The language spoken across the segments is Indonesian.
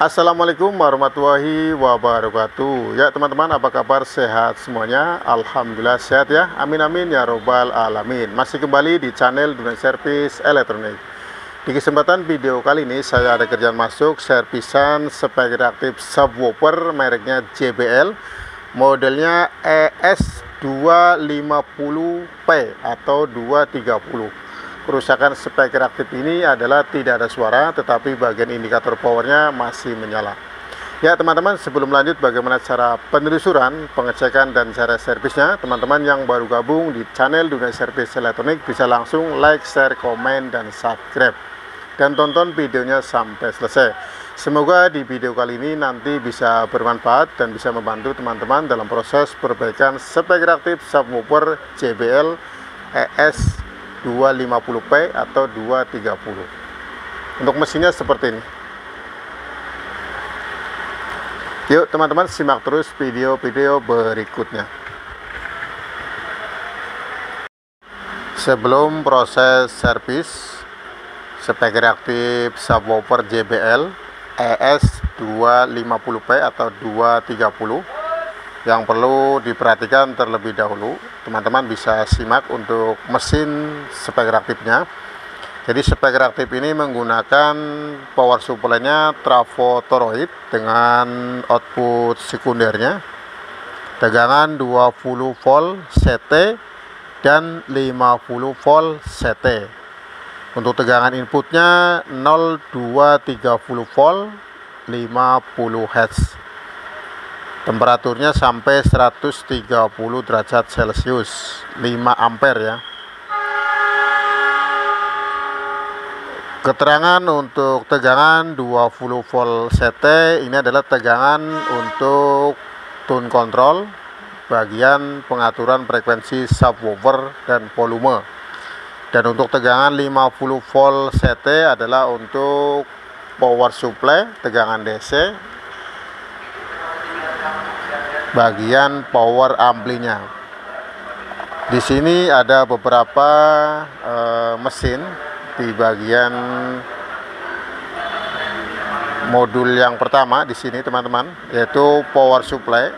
Assalamualaikum warahmatullahi wabarakatuh. Ya teman-teman, apa kabar? Sehat semuanya? Alhamdulillah sehat ya. Amin amin ya robbal alamin. Masih kembali di channel Dunia Servis Elektronik. Di kesempatan video kali ini saya ada kerjaan masuk servisan spek reaktif subwoofer mereknya JBL, modelnya ES250P atau 230. Kerusakan spek reaktif ini adalah tidak ada suara, tetapi bagian indikator powernya masih menyala. Ya teman-teman, sebelum lanjut bagaimana cara penelusuran, pengecekan, dan cara servisnya, teman-teman yang baru gabung di channel Dunia Servis Elektronik bisa langsung like, share, komen, dan subscribe. Dan tonton videonya sampai selesai. Semoga di video kali ini nanti bisa bermanfaat dan bisa membantu teman-teman dalam proses perbaikan spek reaktif subwoofer JBL ES 250P atau 230. Untuk mesinnya seperti ini. Yuk teman-teman, simak terus video-video berikutnya. Sebelum proses servis spek reaktif subwoofer JBL ES 250P atau 230, yang perlu diperhatikan terlebih dahulu, teman-teman bisa simak untuk mesin spek reaktifnya. Jadi spek reaktif ini menggunakan power supply-nya trafo toroid dengan output sekundernya tegangan 20 volt CT dan 50 volt CT. Untuk tegangan inputnya 0230 volt 50 Hz. Temperaturnya sampai 130 derajat Celcius, 5 ampere ya. Keterangan untuk tegangan 20 volt CT ini adalah tegangan untuk tune control, bagian pengaturan frekuensi subwoofer dan volume. Dan untuk tegangan 50 volt CT adalah untuk power supply, tegangan DC, bagian power amplinya. Di sini ada beberapa mesin di bagian modul yang pertama di sini teman-teman, yaitu power supply.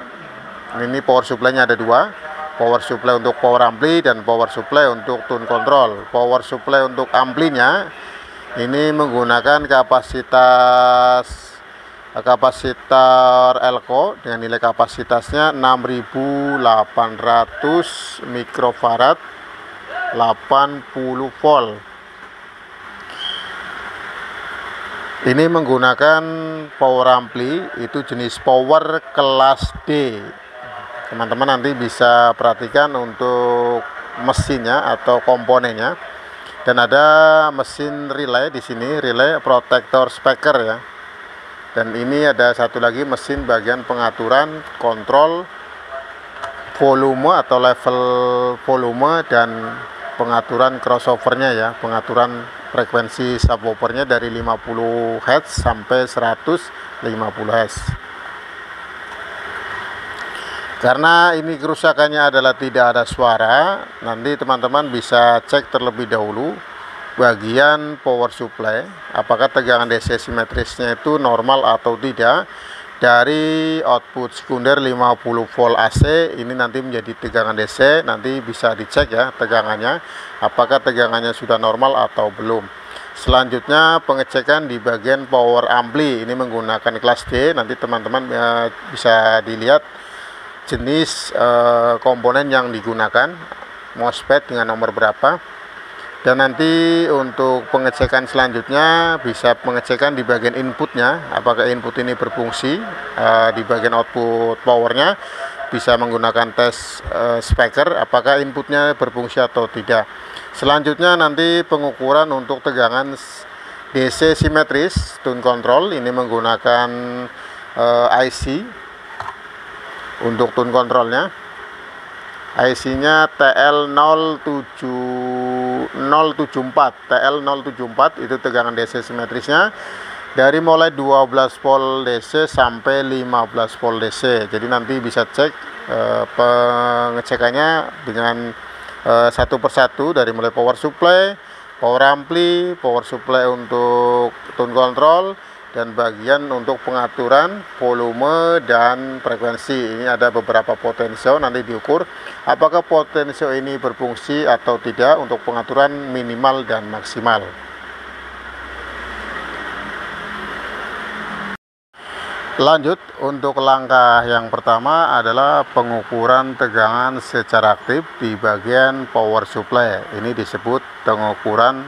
Ini power supply-nya ada dua, power supply untuk power ampli dan power supply untuk tune control. Power supply untuk amplinya ini menggunakan kapasitor elko dengan nilai kapasitasnya 6800 mikrofarad, 80 volt. Ini menggunakan power ampli, itu jenis power kelas D. Teman-teman nanti bisa perhatikan untuk mesinnya atau komponennya. Dan ada mesin relay di sini, relay protector speaker ya. Dan ini ada satu lagi mesin bagian pengaturan kontrol volume atau level volume dan pengaturan crossovernya ya, pengaturan frekuensi subwoofernya dari 50 Hz sampai 150 Hz. Karena ini kerusakannya adalah tidak ada suara, nanti teman-teman bisa cek terlebih dahulu bagian power supply, apakah tegangan DC simetrisnya itu normal atau tidak. Dari output sekunder 50 volt AC ini nanti menjadi tegangan DC, nanti bisa dicek ya tegangannya, apakah tegangannya sudah normal atau belum. Selanjutnya pengecekan di bagian power ampli, ini menggunakan kelas D. Nanti teman-teman bisa dilihat jenis komponen yang digunakan, MOSFET dengan nomor berapa. Dan nanti untuk pengecekan selanjutnya bisa pengecekan di bagian inputnya, apakah input ini berfungsi. Di bagian output powernya bisa menggunakan tes speaker, apakah inputnya berfungsi atau tidak. Selanjutnya nanti pengukuran untuk tegangan DC simetris tune control, ini menggunakan IC untuk tune controlnya. IC-nya TL074 itu tegangan DC simetrisnya dari mulai 12 volt DC sampai 15 volt DC. Jadi nanti bisa cek pengecekannya dengan satu persatu dari mulai power supply, power ampli, power supply untuk tune control, dan bagian untuk pengaturan volume dan frekuensi. Ini ada beberapa potensio, nanti diukur apakah potensio ini berfungsi atau tidak untuk pengaturan minimal dan maksimal. Lanjut, untuk langkah yang pertama adalah pengukuran tegangan secara aktif di bagian power supply. Ini disebut pengukuran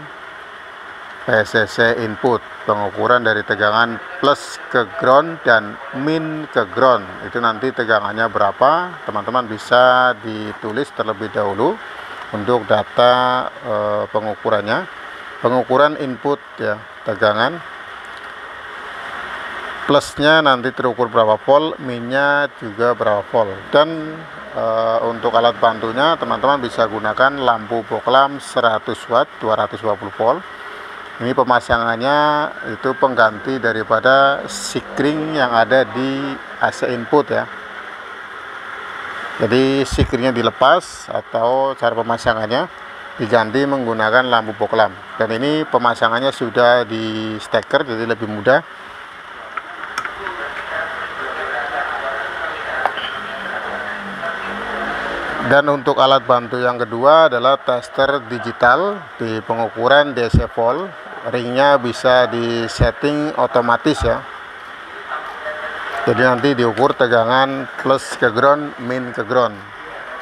PCC input, pengukuran dari tegangan plus ke ground dan min ke ground. Itu nanti tegangannya berapa, teman-teman bisa ditulis terlebih dahulu untuk data pengukurannya. Pengukuran input ya, tegangan plusnya nanti terukur berapa volt, minnya juga berapa volt. Dan untuk alat bantunya teman-teman bisa gunakan lampu boklam 100 watt 220 volt. Ini pemasangannya itu pengganti daripada sikring yang ada di AC input ya. Jadi sikringnya dilepas atau cara pemasangannya diganti menggunakan lampu boklam. Dan ini pemasangannya sudah di steker, jadi lebih mudah. Dan untuk alat bantu yang kedua adalah tester digital di pengukuran DC volt. Ringnya bisa disetting otomatis ya. Jadi nanti diukur tegangan plus ke ground, min ke ground.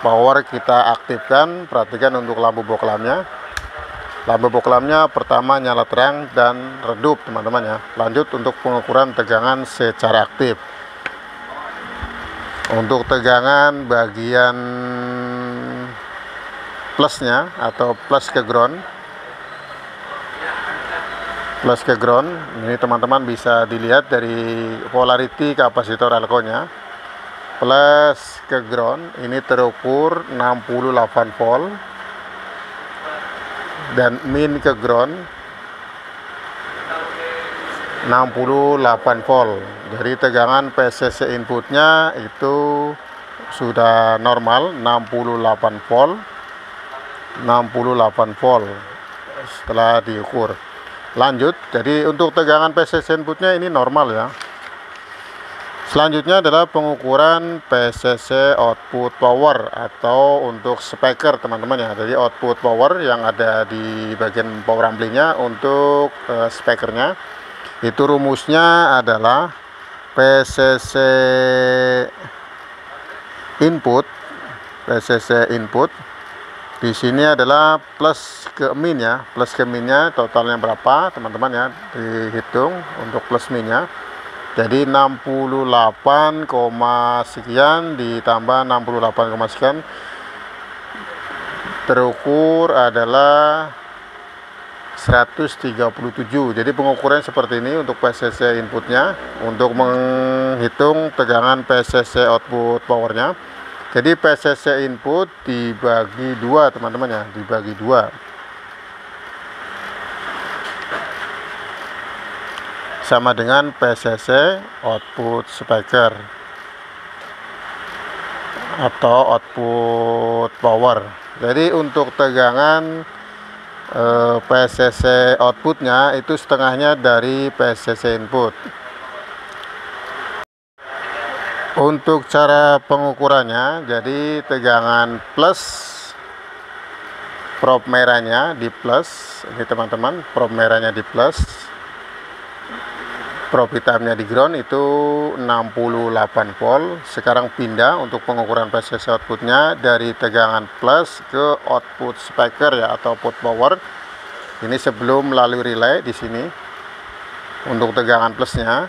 Power kita aktifkan, perhatikan untuk lampu boklamnya. Lampu boklamnya pertama nyala terang dan redup teman-teman ya. Lanjut untuk pengukuran tegangan secara aktif. Untuk tegangan bagian plusnya atau plus ke ground, ini teman-teman bisa dilihat dari polarity kapasitor elko-nya. Plus ke ground ini terukur 68 volt dan min ke ground 68 volt. Jadi tegangan PCC inputnya itu sudah normal 68 volt setelah diukur. Lanjut, jadi untuk tegangan PCC inputnya ini normal ya. Selanjutnya adalah pengukuran PCC output power atau untuk speaker teman-teman ya. Jadi output power yang ada di bagian power amplinya untuk speakernya itu rumusnya adalah PCC input di sini adalah plus ke min ya. Plus ke minnya totalnya berapa teman-teman ya, dihitung untuk plus minnya. Jadi 68, sekian ditambah 68, sekian terukur adalah 137. Jadi pengukuran seperti ini untuk PCC inputnya untuk menghitung tegangan PCC output powernya. Jadi PCC input dibagi dua teman-teman ya, dibagi dua sama dengan PCC output speaker atau output power. Jadi untuk tegangan PCC outputnya itu setengahnya dari PCC input. Untuk cara pengukurannya, jadi tegangan plus probe merahnya di plus, ini teman-teman, probe merahnya di plus, probe hitamnya di ground itu 68 volt. Sekarang pindah untuk pengukuran PCC outputnya dari tegangan plus ke output speaker ya atau output power. Ini sebelum melalui relay di sini. Untuk tegangan plusnya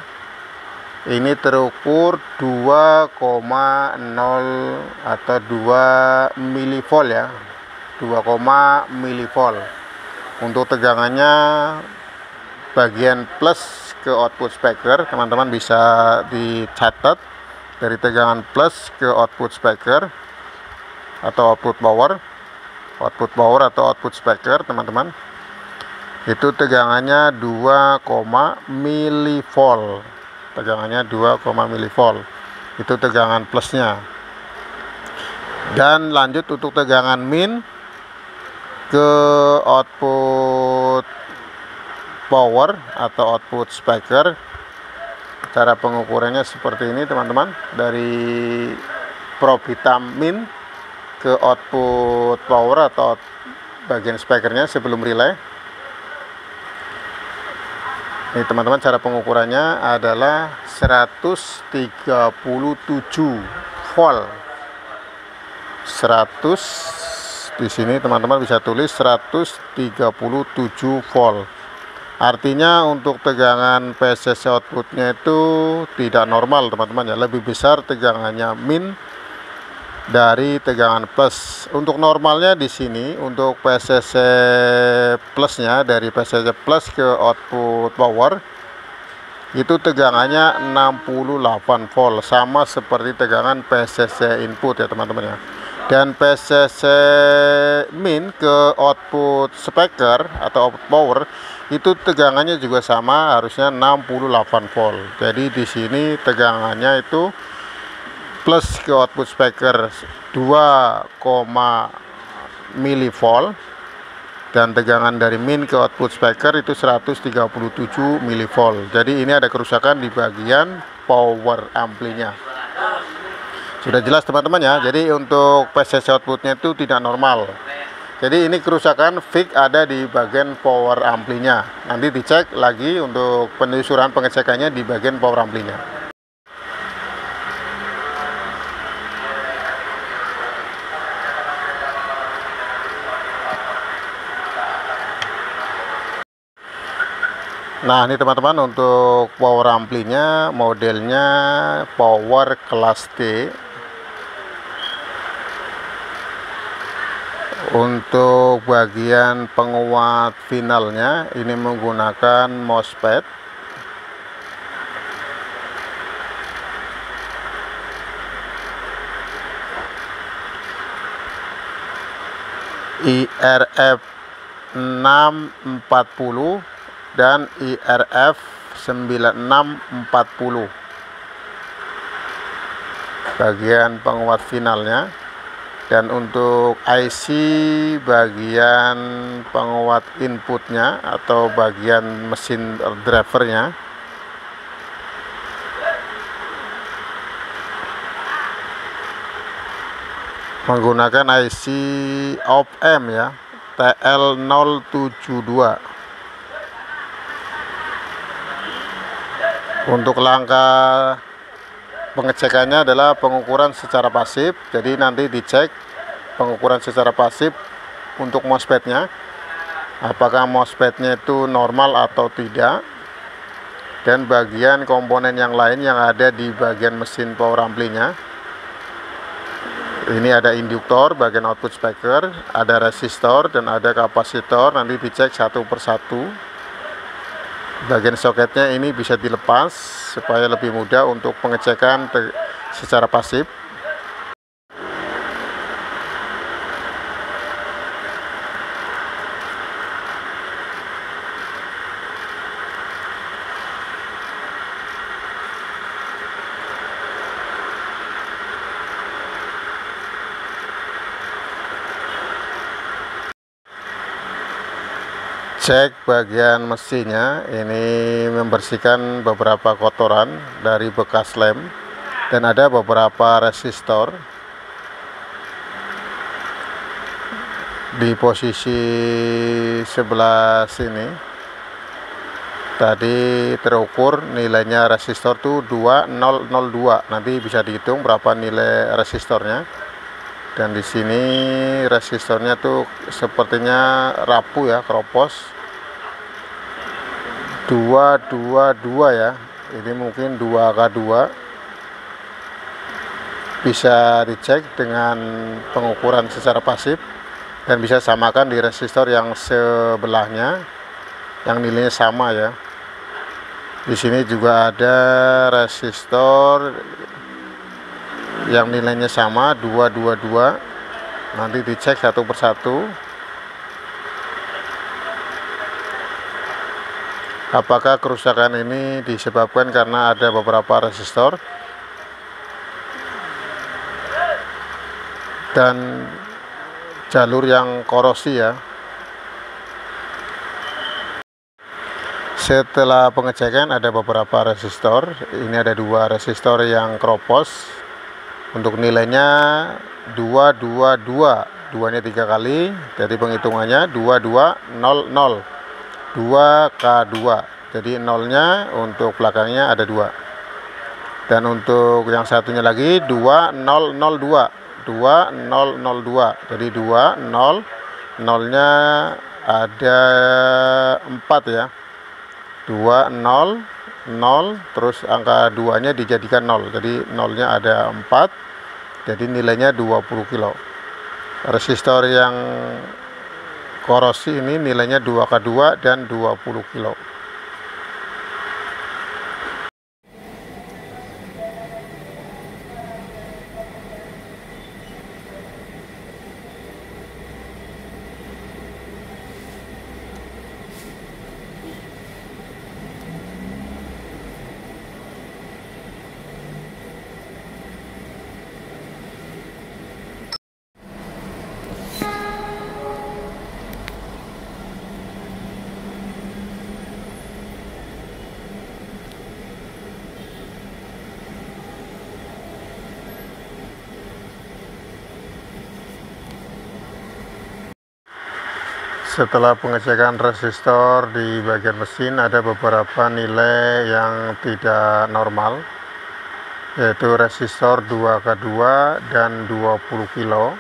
ini terukur 2,0 atau 2 milivolt ya, 2, milivolt. Untuk tegangannya bagian plus ke output speaker teman-teman bisa dicatat dari tegangan plus ke output speaker atau output power atau output speaker teman-teman, itu tegangannya 2, milivolt. Tegangannya 2, milivolt. Itu tegangan plusnya. Dan lanjut untuk tegangan min ke output power atau output speaker Cara pengukurannya seperti ini teman-teman, dari probe hitam min ke output power atau bagian speakernya sebelum relay. Ini teman-teman, cara pengukurannya adalah 137 volt. 100 di sini teman-teman bisa tulis 137 volt. Artinya untuk tegangan PSS outputnya itu tidak normal teman-teman ya, lebih besar tegangannya min dari tegangan plus. Untuk normalnya di sini untuk PSS plusnya, dari PSS plus ke output power itu tegangannya 68 volt, sama seperti tegangan PSS input ya teman-teman ya. Dan PSS min ke output speaker atau output power itu tegangannya juga sama, harusnya 68 volt. Jadi di sini tegangannya itu plus ke output speaker 2, milivolt, dan tegangan dari min ke output speaker itu 137 milivolt. Jadi ini ada kerusakan di bagian power amplinya. Sudah jelas teman-teman ya. Jadi untuk PSS outputnya itu tidak normal. Jadi ini kerusakan fix ada di bagian power amplinya. Nanti dicek lagi untuk penelusuran pengecekannya di bagian power amplinya. Nah ini teman-teman, untuk power amplinya modelnya power kelas D. Untuk bagian penguat finalnya ini menggunakan MOSFET. IRF 640 dan IRF 9640 bagian penguat finalnya. Dan untuk IC bagian penguat inputnya atau bagian mesin drivernya menggunakan IC op-amp ya, TL072. Untuk langkah pengecekannya adalah pengukuran secara pasif. Jadi nanti dicek pengukuran secara pasif untuk MOSFET-nya, apakah MOSFET-nya itu normal atau tidak, dan bagian komponen yang lain yang ada di bagian mesin power amplinya. Ini ada induktor bagian output speaker, ada resistor dan ada kapasitor. Nanti dicek satu persatu. Bagian soketnya ini bisa dilepas supaya lebih mudah untuk pengecekan secara pasif. Cek bagian mesinnya, ini membersihkan beberapa kotoran dari bekas lem dan ada beberapa resistor di posisi sebelah sini. Tadi terukur nilainya resistor tuh 2002, nanti bisa dihitung berapa nilai resistornya. Dan di sini resistornya tuh sepertinya rapuh ya, keropos. 222 ya, ini mungkin 2K2. Bisa dicek dengan pengukuran secara pasif dan bisa samakan di resistor yang sebelahnya yang nilainya sama ya. Di sini juga ada resistor yang nilainya sama 222. Nanti dicek satu persatu apakah kerusakan ini disebabkan karena ada beberapa resistor dan jalur yang korosi ya. Setelah pengecekan ada beberapa resistor. Ini ada 2 resistor yang kropos. Untuk nilainya 222, 2-nya 3 kali. Jadi penghitungannya 2200, 2K2. Jadi 0-nya untuk belakangnya ada 2. Dan untuk yang satunya lagi 2002, 2002. Jadi 20, 0-nya ada 4 ya. 200, terus angka 2-nya dijadikan 0. Jadi 0-nya ada 4. Jadi nilainya 20 kilo. Resistor yang korosi ini nilainya 2K2 dan 20 kilo. Setelah pengecekan resistor di bagian mesin, ada beberapa nilai yang tidak normal, yaitu resistor 2K2 dan 20 kilo.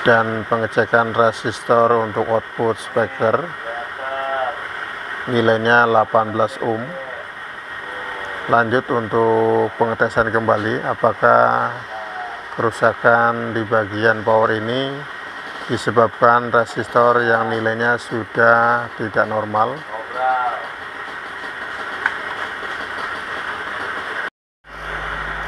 Dan pengecekan resistor untuk output speaker nilainya 18 ohm. Lanjut untuk pengetesan kembali apakah kerusakan di bagian power ini disebabkan resistor yang nilainya sudah tidak normal.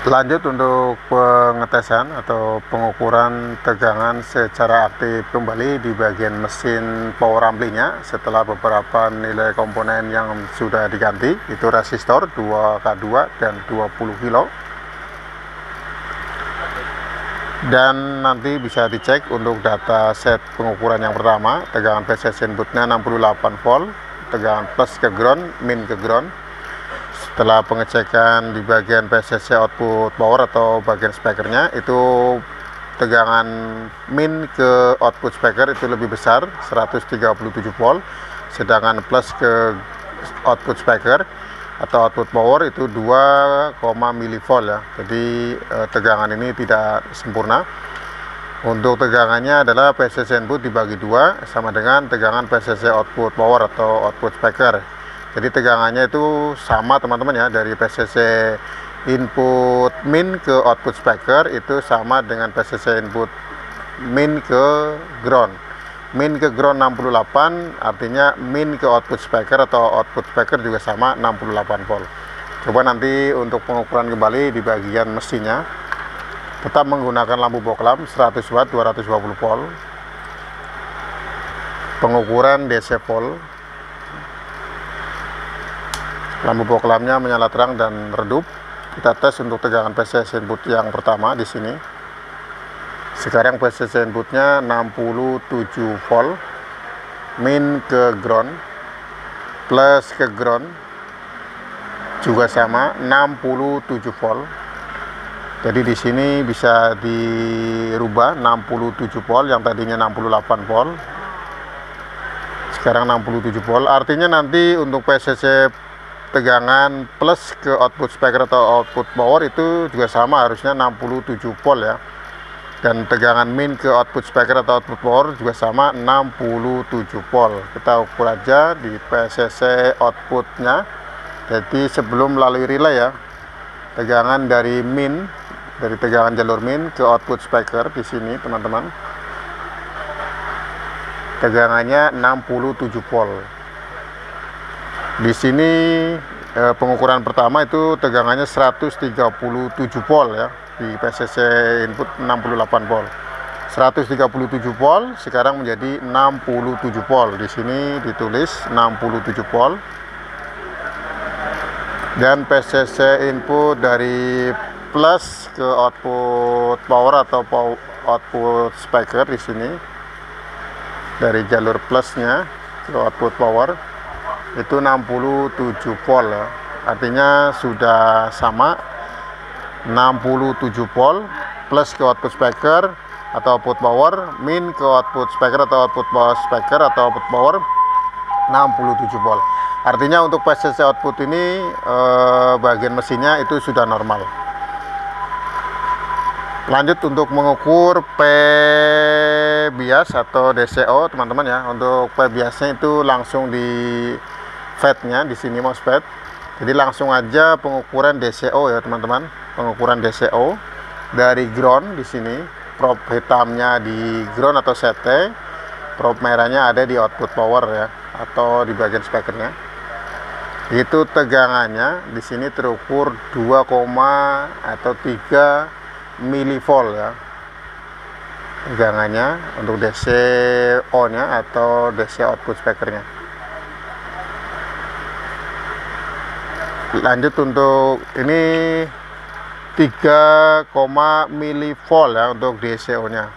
Lanjut untuk pengetesan atau pengukuran tegangan secara aktif kembali di bagian mesin power amplinya setelah beberapa nilai komponen yang sudah diganti, itu resistor 2K2 dan 20 kilo. Dan nanti bisa dicek untuk data set pengukuran yang pertama, tegangan PCC inputnya 68 volt, tegangan plus ke ground, min ke ground. Setelah pengecekan di bagian PCC output power atau bagian speakernya, itu tegangan min ke output speaker itu lebih besar, 137 volt, sedangkan plus ke output speaker atau output power itu 2, milivolt ya. Jadi tegangan ini tidak sempurna. Untuk tegangannya adalah PCC input dibagi 2 sama dengan tegangan PCC output power atau output speaker. Jadi tegangannya itu sama teman-teman ya, dari PCC input min ke output speaker itu sama dengan PCC input min ke ground. Min ke ground 68, artinya min ke output speaker atau output speaker juga sama 68 volt. Coba nanti untuk pengukuran kembali di bagian mesinnya, tetap menggunakan lampu boklam 100 watt 220 volt. Pengukuran DC volt. Lampu boklamnya menyala terang dan redup. Kita tes untuk tegangan PCC input yang pertama di sini. Sekarang PCC inputnya 67 volt, min ke ground, plus ke ground juga sama 67 volt. Jadi di sini bisa dirubah 67 volt, yang tadinya 68 volt, sekarang 67 volt. Artinya nanti untuk PCC tegangan plus ke output speaker atau output power itu juga sama, harusnya 67 volt ya. Dan tegangan min ke output speaker atau output power juga sama 67 volt. Kita ukur aja di PCC outputnya. Jadi sebelum melalui relay ya, tegangan dari min, dari tegangan jalur min ke output speaker di sini teman-teman, tegangannya 67 volt. Di sini pengukuran pertama itu tegangannya 137 volt ya, di PCC input 68 volt. 137 volt sekarang menjadi 67 volt. Di sini ditulis 67 volt. Dan PCC input dari plus ke output power atau output speaker di sini, dari jalur plusnya ke output power itu 67 volt ya. Artinya sudah sama 67 volt plus ke output speaker atau output power min ke output speaker atau output power speaker atau output power 67 volt. Artinya untuk PCC output ini bagian mesinnya itu sudah normal. Lanjut untuk mengukur P bias atau DCO teman-teman ya. Untuk P biasnya itu langsung di FET-nya di sini MOSFET. Jadi langsung aja pengukuran DCO ya teman-teman. Pengukuran DCO dari ground di sini. Probe hitamnya di ground atau CT. Probe merahnya ada di output power ya atau di bagian speakernya. Itu tegangannya di sini terukur 2, atau 3 milivolt ya. Tegangannya untuk DCO nya atau DC output speakernya. Lanjut untuk ini 3, milivolt ya untuk DCO nya.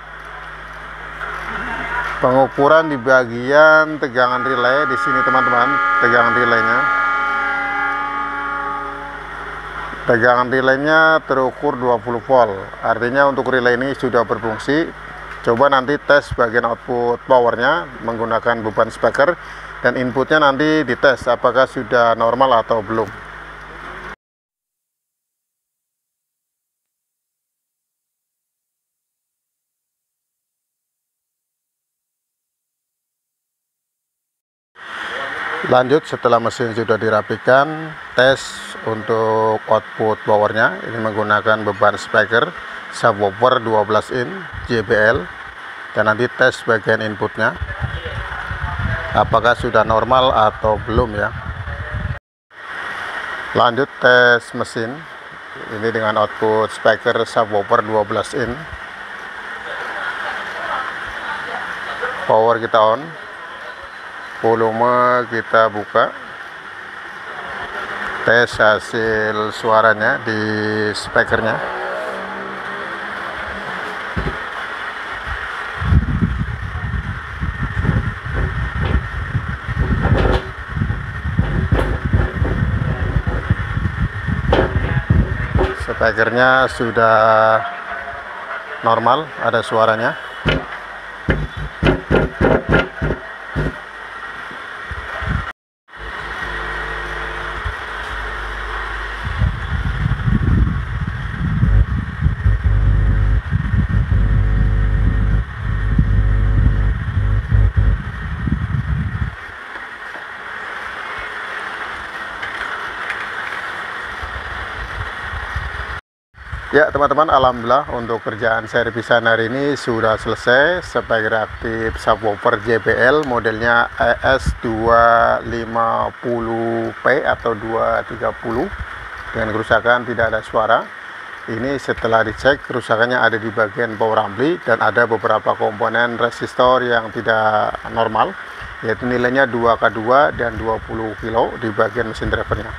Pengukuran di bagian tegangan relay di sini teman-teman, tegangan relaynya. Tegangan relaynya terukur 20 volt. Artinya untuk relay ini sudah berfungsi. Coba nanti tes bagian output powernya menggunakan beban speaker dan inputnya nanti dites apakah sudah normal atau belum. Lanjut setelah mesin sudah dirapikan, tes untuk output powernya. Ini menggunakan beban speaker subwoofer 12 in JBL dan nanti tes bagian inputnya apakah sudah normal atau belum ya. Lanjut tes mesin ini dengan output speaker subwoofer 12 in. Power kita on, volume kita buka, tes hasil suaranya di speakernya. Speakernya sudah normal, ada suaranya. Ya teman-teman, alhamdulillah untuk kerjaan servisan hari ini sudah selesai. Speaker aktif subwoofer JBL modelnya ES250P atau 230 dengan kerusakan tidak ada suara. Ini setelah dicek kerusakannya ada di bagian power ampli dan ada beberapa komponen resistor yang tidak normal, yaitu nilainya 2K2 dan 20 kilo di bagian mesin drivernya.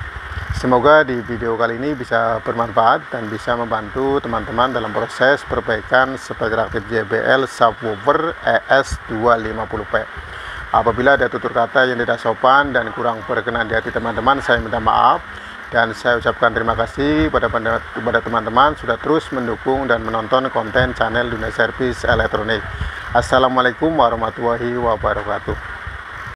Semoga di video kali ini bisa bermanfaat dan bisa membantu teman-teman dalam proses perbaikan speaker aktif JBL subwoofer ES250P. Apabila ada tutur kata yang tidak sopan dan kurang berkenan di hati teman-teman, saya minta maaf dan saya ucapkan terima kasih kepada teman-teman sudah terus mendukung dan menonton konten channel Dunia Servis Elektronik. Assalamualaikum warahmatullahi wabarakatuh.